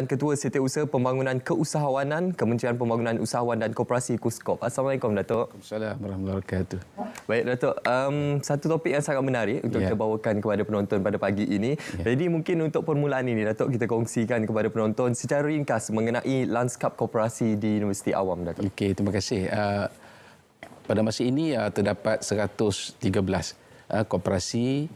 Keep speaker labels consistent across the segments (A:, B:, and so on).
A: Ketua Setiausaha Pembangunan Keusahawanan Kementerian Pembangunan Usahawan dan Koperasi KUSKOP. Assalamualaikum Datuk.
B: Assalamualaikum warahmatullahi wabarakatuh.
A: Baik Datuk, satu topik yang sangat menarik untuk kita bawakan kepada penonton pada pagi ini. Jadi mungkin untuk permulaan ini Datuk, kita kongsikan kepada penonton secara ringkas mengenai lanskap koperasi di Universiti Awam Datuk.
B: Okey, terima kasih. Pada masa ini terdapat 113 koperasi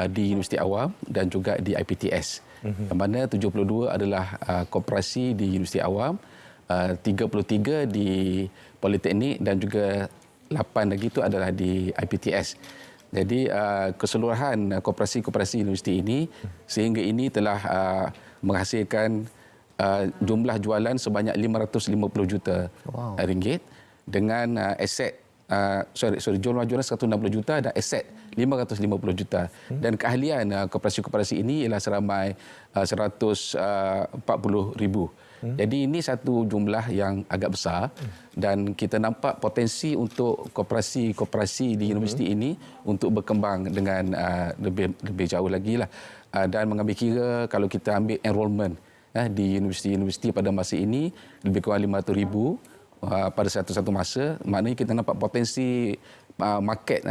B: di Universiti Awam dan juga di IPTS. Yang mana 72 adalah koperasi di Universiti Awam, 33 di Politeknik dan juga 8 lagi itu adalah di IPTS. Jadi keseluruhan koperasi-koperasi universiti ini sehingga ini telah menghasilkan jumlah jualan sebanyak 550 juta ringgit dengan aset jumlah jualan 160 juta dan aset 550 juta. Dan keahlian koperasi-koperasi ini ialah seramai 140,000. Jadi ini satu jumlah yang agak besar dan kita nampak potensi untuk koperasi-koperasi di universiti ini untuk berkembang dengan lebih jauh lagi lah. Dan mengambil kira kalau kita ambil enrolment di universiti-universiti pada masa ini lebih kurang 500,000 pada satu masa, maknanya kita nampak potensi market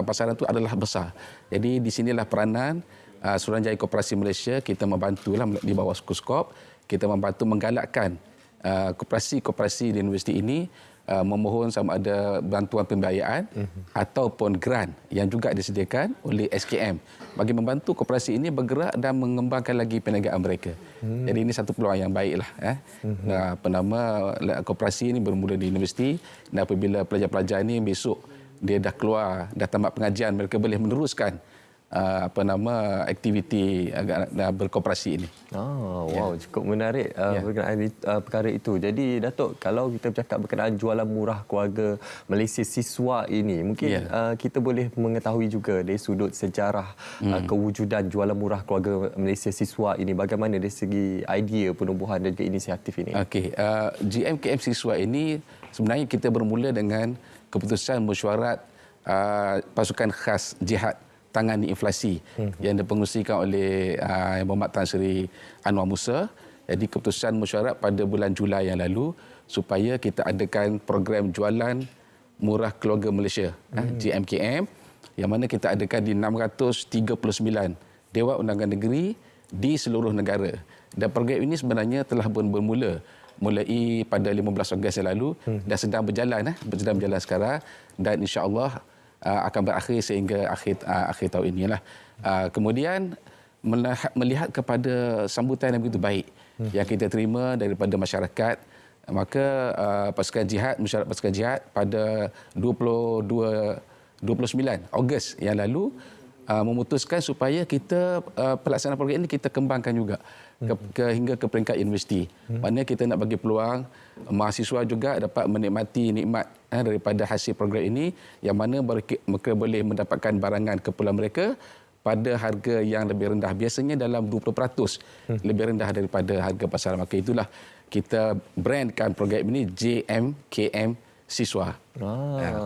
B: pasaran itu adalah besar. Jadi di sinilah peranan Suruhanjaya Koperasi Malaysia. Kita membantulah di bawah KUSKOP, kita membantu menggalakkan koperasi-koperasi di universiti ini memohon sama ada bantuan pembiayaan ataupun grant yang juga disediakan oleh SKM bagi membantu koperasi ini bergerak dan mengembangkan lagi perniagaan mereka. Jadi ini satu peluang yang baiklah. Koperasi ini bermula di universiti dan apabila pelajar-pelajar ini besok dia dah keluar, dah tamat pengajian, mereka boleh meneruskan aktiviti berkoperasi ini.
A: Cukup menarik berkenaan perkara itu. Jadi Datuk, kalau kita bercakap berkenaan jualan murah keluarga Malaysia siswa ini, mungkin kita boleh mengetahui juga dari sudut sejarah kewujudan jualan murah keluarga Malaysia siswa ini, bagaimana dari segi idea penubuhan dan juga inisiatif ini.
B: Okey, GMKM siswa ini sebenarnya kita bermula dengan keputusan mesyuarat pasukan khas jihad tangani inflasi yang dipengerusikan oleh Yang Berhormat Tan Sri Anwar Musa. Jadi keputusan mesyuarat pada bulan Julai yang lalu supaya kita adakan program jualan murah keluarga Malaysia, GMKM, yang mana kita adakan di 639 Dewan Undangan Negeri di seluruh negara. Dan program ini sebenarnya telah bermula mulai pada 15 Ogos yang lalu dan sedang berjalan sekarang, dan insya-Allah akan berakhir sehingga akhir tahun inilah. Kemudian melihat kepada sambutan yang begitu baik yang kita terima daripada masyarakat, maka mesyuarat pasukan jihad pada 29 Ogos yang lalu memutuskan supaya kita pelaksanaan program ini kita kembangkan juga hingga ke peringkat universiti. Maknanya kita nak bagi peluang mahasiswa juga dapat menikmati nikmat daripada hasil program ini, yang mana mereka boleh mendapatkan barangan keperluan mereka pada harga yang lebih rendah. Biasanya dalam 20% lebih rendah daripada harga pasaran. Maka itulah kita brandkan program ini JMKM Siswa.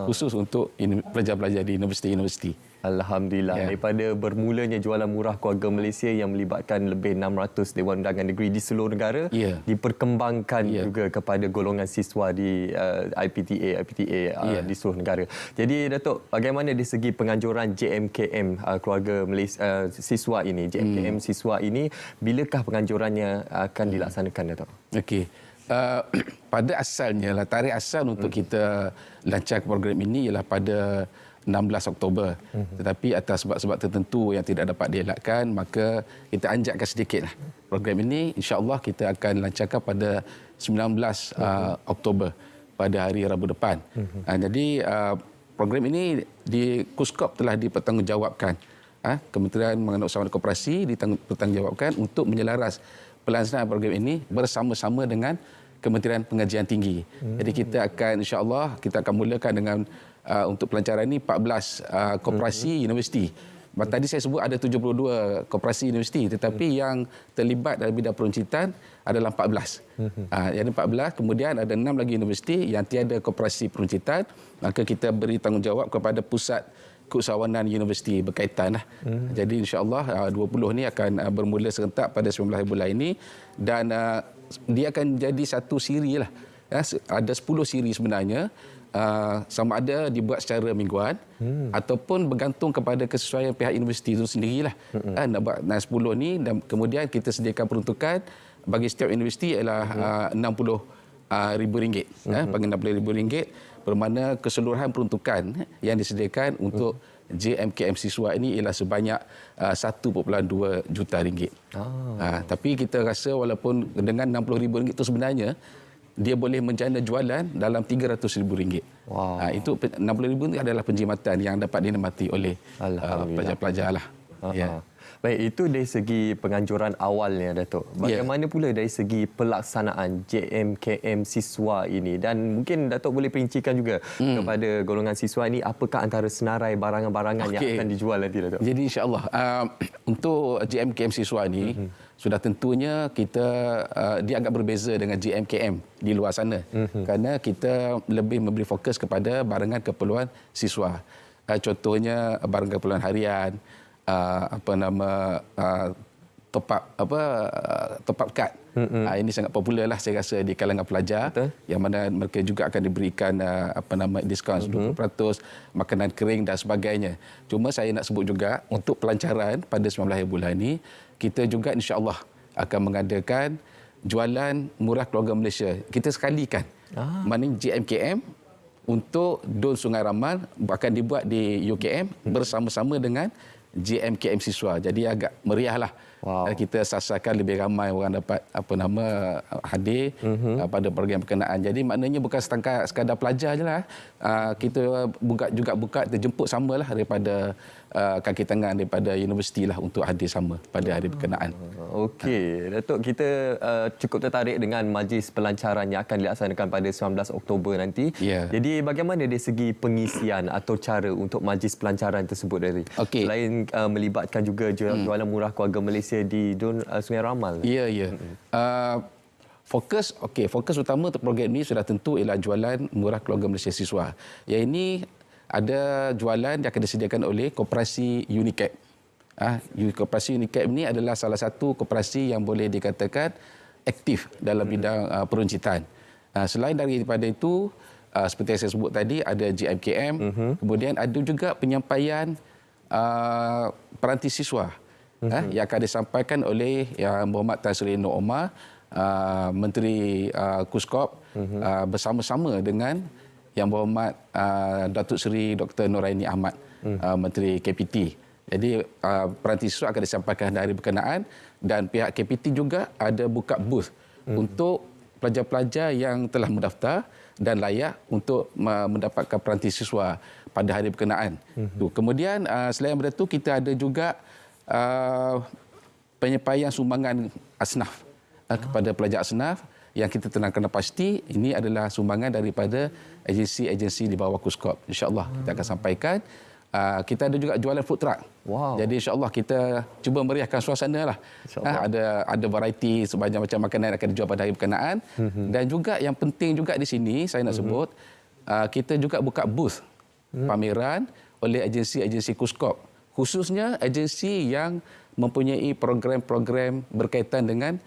B: Khusus untuk pelajar-pelajar di universiti-universiti.
A: Alhamdulillah, daripada bermulanya jualan murah keluarga Malaysia yang melibatkan lebih 600 Dewan Undangan Negeri di seluruh negara, diperkembangkan juga kepada golongan siswa di IPTA di seluruh negara. Jadi Datuk, bagaimana dari segi penganjuran JMKM keluarga Malaysia siswa ini, JMKM siswa ini, bilakah penganjurannya akan dilaksanakan, Datuk?
B: Okey. Pada asalnya, tarikh asal untuk kita lancar program ini ialah pada 16 Oktober. Tetapi atas sebab-sebab tertentu yang tidak dapat dielakkan, maka kita anjakkan sedikitlah. Program ini insya-Allah kita akan lancarkan pada 19 Oktober pada hari Rabu depan. Jadi program ini di KUSKOP telah dipertanggungjawabkan. Kementerian Pembangunan Usahawan dan Koperasi dipertanggungjawabkan untuk menyelaras pelaksanaan program ini bersama-sama dengan Kementerian Pengajian Tinggi. Jadi kita akan insya-Allah kita akan mulakan dengan untuk pelancaran ini 14 koperasi universiti. Tadi saya sebut ada 72 koperasi universiti, tetapi yang terlibat dalam bidang peruncitan adalah 14. Jadi 14, kemudian ada 6 lagi universiti yang tiada koperasi peruncitan, maka kita beri tanggungjawab kepada pusat keusahawanan universiti berkaitan lah. Jadi insya-Allah 20 ni akan bermula serentak pada 19 bulan ini dan dia akan jadi satu siri lah. Ada 10 siri sebenarnya. Sama ada dibuat secara mingguan ataupun bergantung kepada kesesuaian pihak universiti itu sendirilah. Nak buat 10 ni dan kemudian kita sediakan peruntukan bagi setiap universiti ialah RM60,000. Bagi RM60,000 bermakna keseluruhan peruntukan yang disediakan untuk JMKM siswa ini ialah sebanyak RM1.2 juta. Tapi kita rasa walaupun dengan RM60,000 itu sebenarnya dia boleh menjana jualan dalam RM300,000.
A: Wow.
B: Itu RM60,000 itu adalah penjimatan yang dapat dinikmati oleh pelajar-pelajar lah.
A: Ya. Baik, itu dari segi penganjuran awalnya, Datuk. Bagaimana pula dari segi pelaksanaan JMKM siswa ini? Dan mungkin Datuk boleh perincikan juga kepada golongan siswa ini apakah antara senarai barangan-barangan yang akan dijual nanti, Datuk?
B: Jadi insya-Allah untuk JMKM siswa ini sudah tentunya kita dia agak berbeza dengan JMKM di luar sana. Kerana kita lebih memberi fokus kepada barangan keperluan siswa. Contohnya barangan keperluan harian, top up card. Ini sangat popular lah saya rasa di kalangan pelajar. Betul. Yang mana mereka juga akan diberikan diskaun 20%, makanan kering dan sebagainya. Cuma saya nak sebut juga untuk pelancaran pada 19 bulan ini kita juga insya-Allah akan mengadakan jualan murah keluarga Malaysia. Kita sekalikan. Maknanya JMKM untuk Dun Sungai Ramal akan dibuat di UKM bersama-sama dengan JMKM siswa. Jadi agak meriahlah. Wow. Kita sasarkan lebih ramai orang dapat hadir pada program berkenaan. Jadi maknanya bukan sekadar pelajar je lah. Kita buka terjemput samalah daripada kaki tangan daripada universiti lah untuk hadir sama pada hari berkenaan.
A: Okey, Datuk, kita cukup tertarik dengan majlis pelancaran yang akan dilaksanakan pada 19 Oktober nanti. Jadi bagaimana dari segi pengisian atau cara untuk majlis pelancaran tersebut dari? Selain melibatkan juga jualan murah keluarga Malaysia di Dun Sungai Ramal.
B: Ya. Fokus utama untuk program ini sudah tentu ialah jualan murah keluarga Malaysia siswa. Yang ini ada jualan yang akan disediakan oleh Koperasi Unicap. Koperasi Unicap ini adalah salah satu koperasi yang boleh dikatakan aktif dalam bidang peruncitan. Selain daripada itu, seperti yang saya sebut tadi, ada JMKM, kemudian ada juga penyampaian peranti siswa yang akan disampaikan oleh Yang Berhormat Tan Sri Nur Omar, Menteri KUSKOP, bersama-sama dengan Yang Berhormat Datuk Seri Dr. Noraini Ahmad, Menteri KPT. Jadi peranti siswa akan disampaikan dari berkenaan dan pihak KPT juga ada buka booth untuk pelajar-pelajar yang telah mendaftar dan layak untuk mendapatkan peranti siswa pada hari berkenaan. Kemudian selain daripada itu kita ada juga penyampaian sumbangan asnaf kepada pelajar asnaf yang kita telah kena pasti ini adalah sumbangan daripada agensi-agensi di bawah KUSKOP. InsyaAllah kita akan sampaikan. Kita ada juga jualan food truck.
A: Wow.
B: Jadi insyaAllah kita cuba meriahkan suasana lah. Ada variety sebanyak macam makanan yang akan dijual pada hari berkenaan. Dan juga yang penting juga di sini saya nak sebut, kita juga buka booth pameran oleh agensi-agensi KUSKOP. Khususnya agensi yang mempunyai program-program berkaitan dengan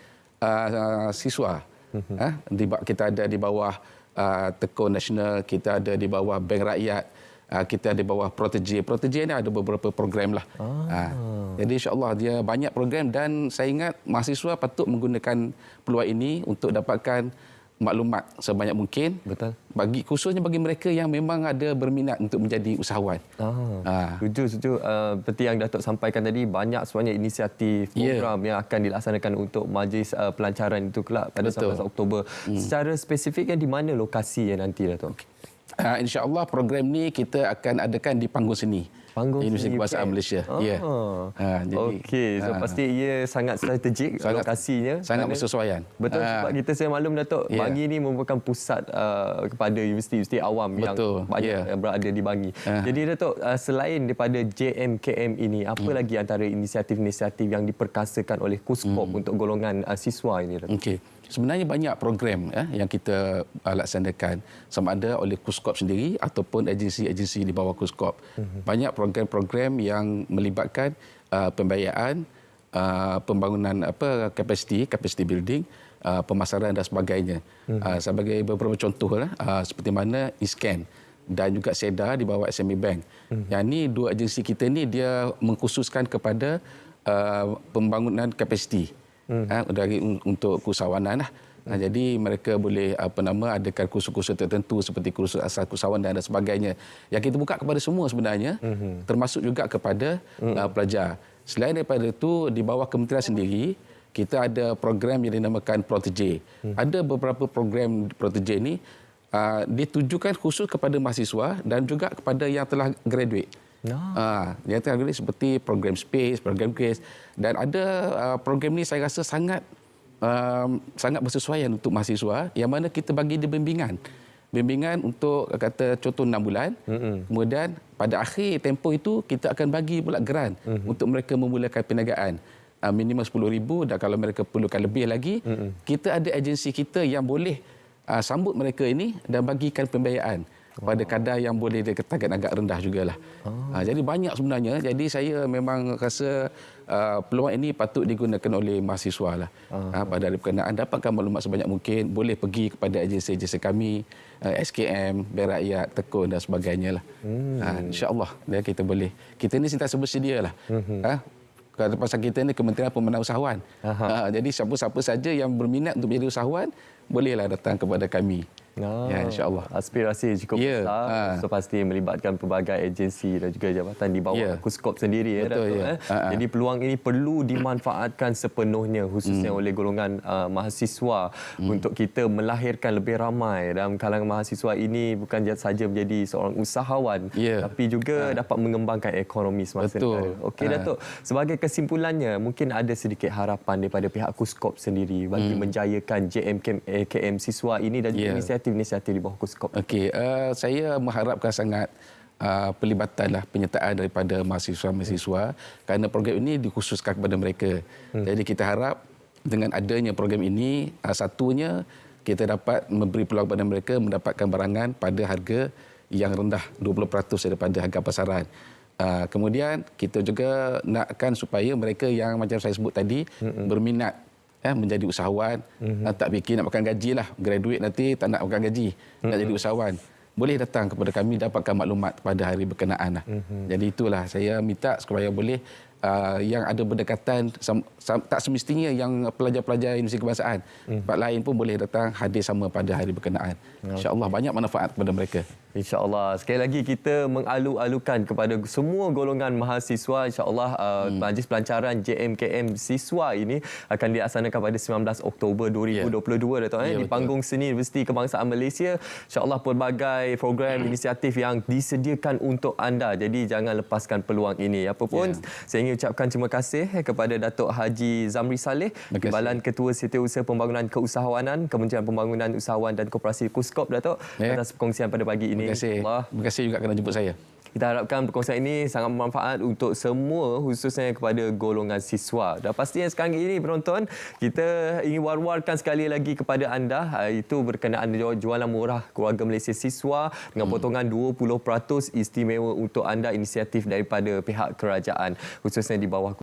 B: siswa. Kita ada di bawah Tekun Nasional, kita ada di bawah Bank Rakyat, kita ada di bawah Protege. Protege ini ada beberapa program lah. Jadi insyaAllah dia banyak program dan saya ingat mahasiswa patut menggunakan peluang ini untuk dapatkan maklumat sebanyak mungkin.
A: Betul.
B: Khususnya bagi mereka yang memang ada berminat untuk menjadi usahawan.
A: Setuju. Seperti yang Datuk sampaikan tadi, banyak sebenarnya inisiatif program yang akan dilaksanakan untuk majlis pelancaran itu kelak pada 19 Oktober. Secara spesifiknya di mana lokasinya nanti, Datuk?
B: InsyaAllah program ni kita akan adakan di Panggung Seni. Universiti Kebahasaan Malaysia. Okey,
A: so pasti ia sangat strategik lokasinya.
B: Sangat bersesuaian.
A: Betul, sebab kita semalam Datuk, Bangi ni merupakan pusat kepada universiti-universiti awam yang banyak yang berada di Bangi. Jadi Datuk, selain daripada JMKM ini, apa lagi antara inisiatif-inisiatif yang diperkasakan oleh KUSKOP untuk golongan siswa ini, Datuk?
B: Okey. Sebenarnya banyak program yang kita laksanakan sama ada oleh KUSKOP sendiri ataupun agensi-agensi di bawah KUSKOP. Banyak program program-program yang melibatkan pembiayaan, pembangunan capacity building, pemasaran dan sebagainya. Sebagai beberapa contoh seperti mana eScan dan juga SEDA di bawah SME Bank. Yang ni dua agensi kita ni dia mengkhususkan kepada pembangunan kapasiti untuk keusahawanan lah. Jadi mereka boleh adakan kursus-kursus tertentu seperti kursus asas keusahawanan dan sebagainya yang kita buka kepada semua sebenarnya, termasuk juga kepada pelajar. Selain daripada itu, di bawah kementerian sendiri kita ada program yang dinamakan Protege. Ada beberapa program Protege ini ditujukan khusus kepada mahasiswa dan juga kepada yang telah graduate. Yang telah graduate seperti program SPACE, program GRACE, dan ada program ini saya rasa sangat bersesuaian untuk mahasiswa yang mana kita bagi dia bimbingan untuk kata contoh 6 bulan. Kemudian pada akhir tempoh itu kita akan bagi pula grant untuk mereka memulakan perniagaan. Minimum RM10,000 dan kalau mereka perlukan lebih lagi, kita ada agensi kita yang boleh sambut mereka ini dan bagikan pembiayaan pada kadar yang boleh dikatakan agak rendah jugalah. Jadi banyak sebenarnya. Jadi saya memang rasa peluang ini patut digunakan oleh mahasiswa lah. Pada hari berkenaan dapatkan maklumat sebanyak mungkin, boleh pergi kepada agensi-agensi kami, SKM, Bank Rakyat, Tekun dan sebagainya lah. InsyaAllah kita boleh. Kita ni sentiasa bersedia lah. Pasal kita ni Kementerian Pembinaan Usahawan. Jadi siapa-siapa saja yang berminat untuk menjadi usahawan, bolehlah datang kepada kami. Ya, insya-Allah.
A: Aspirasi cukup besar. So pasti melibatkan pelbagai agensi dan juga jabatan di bawah KUSKOP sendiri.
B: Betul,
A: Jadi peluang ini perlu dimanfaatkan sepenuhnya khususnya oleh golongan mahasiswa untuk kita melahirkan lebih ramai dalam kalangan mahasiswa ini, bukan saja menjadi seorang usahawan tapi juga dapat mengembangkan ekonomi semasa negara. Okey Datuk, sebagai kesimpulannya mungkin ada sedikit harapan daripada pihak KUSKOP sendiri bagi menjayakan JMKM siswa ini dan juga inisiatif di bawah KUSKOP. Okey,
B: saya mengharapkan sangat pelibatanlah penyertaan daripada mahasiswa-mahasiswa kerana program ini dikhususkan kepada mereka. Jadi kita harap dengan adanya program ini, satunya kita dapat memberi peluang kepada mereka mendapatkan barangan pada harga yang rendah, 20% daripada harga pasaran. Kemudian kita juga nakkan supaya mereka yang macam saya sebut tadi berminat menjadi usahawan, tak fikir nak makan gaji lah, graduate nanti tak nak makan gaji, nak jadi usahawan, boleh datang kepada kami dapatkan maklumat pada hari berkenaan lah. Jadi itulah saya minta supaya boleh yang ada berdekatan, tak semestinya yang pelajar-pelajar Universiti Kebangsaan, tempat lain pun boleh datang hadir sama pada hari berkenaan. InsyaAllah banyak manfaat kepada mereka.
A: InsyaAllah. Sekali lagi kita mengalu-alukan kepada semua golongan mahasiswa. InsyaAllah majlis pelancaran JMKM siswa ini akan dilaksanakan pada 19 Oktober 2022 Datuk, di panggung seni Universiti Kebangsaan Malaysia. InsyaAllah pelbagai program inisiatif yang disediakan untuk anda. Jadi jangan lepaskan peluang ini. Apapun, saya ingin ucapkan terima kasih kepada Datuk Haji Zamri Saleh, Timbalan Ketua Setiausaha Pembangunan Keusahawanan, Kementerian Pembangunan Usahawan dan Koperasi KUSKOP, Datuk, atas perkongsian pada pagi ini.
B: Terima kasih juga kerana jemput saya.
A: Kita harapkan perkongsian ini sangat bermanfaat untuk semua, khususnya kepada golongan siswa. Dan pastinya sekarang ini penonton, kita ingin war-warkan sekali lagi kepada anda, itu berkenaan jualan murah keluarga Malaysia siswa dengan potongan 20% istimewa untuk anda, inisiatif daripada pihak kerajaan, khususnya di bawah